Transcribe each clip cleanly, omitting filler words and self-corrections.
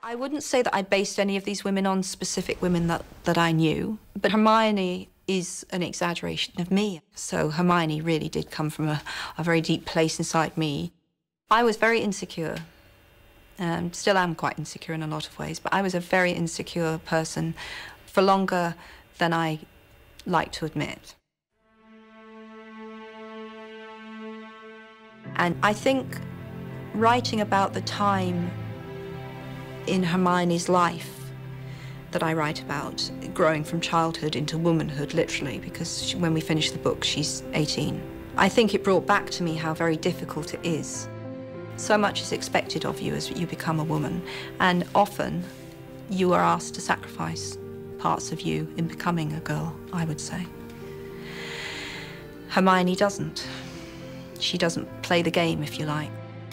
I wouldn't say that I based any of these women on specific women that I knew, but Hermione is an exaggeration of me. So Hermione really did come from a very deep place inside me. I was very insecure, still am quite insecure in a lot of ways, but I was a very insecure person for longer than I like to admit. And I think writing about the time in Hermione's life that I write about, growing from childhood into womanhood, literally, because when we finish the book, she's 18. I think it brought back to me how very difficult it is. So much is expected of you as you become a woman, and often you are asked to sacrifice parts of you in becoming a girl, I would say. Hermione doesn't. She doesn't play the game, if you like.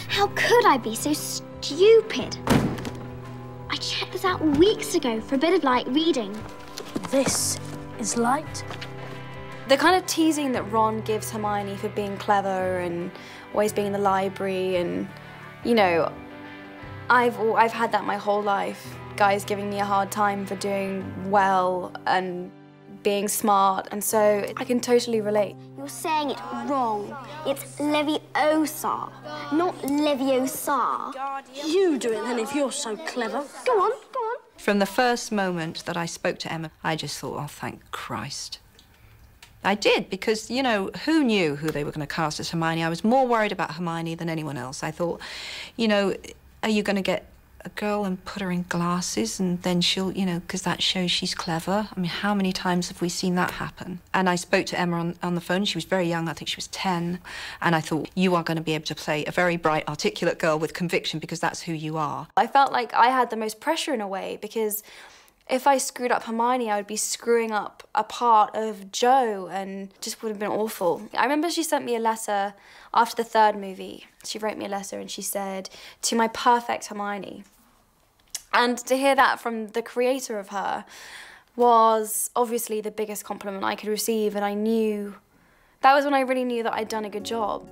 How could I be so stupid? I checked this out weeks ago for a bit of light reading. This is light. The kind of teasing that Ron gives Hermione for being clever and always being in the library, and, you know, I've had that my whole life. Guys giving me a hard time for doing well and being smart, and so I can totally relate. You're saying it wrong. It's Leviosa, not Leviosa. You do it then if you're so clever. Go on, go on. From the first moment that I spoke to Emma, I just thought, oh, thank Christ. I did, because, you know, who knew who they were going to cast as Hermione? I was more worried about Hermione than anyone else. I thought, you know, are you going to get a girl and put her in glasses and then she'll, you know, because that shows she's clever? I mean, how many times have we seen that happen? And I spoke to Emma on the phone. She was very young. I think she was 10. And I thought, you are going to be able to play a very bright, articulate girl with conviction, because that's who you are. I felt like I had the most pressure in a way, because if I screwed up Hermione, I would be screwing up a part of Jo, and it just would have been awful. I remember she sent me a letter after the third movie. She wrote me a letter and she said, "To my perfect Hermione." And to hear that from the creator of her was obviously the biggest compliment I could receive, and I knew, that was when I really knew that I'd done a good job.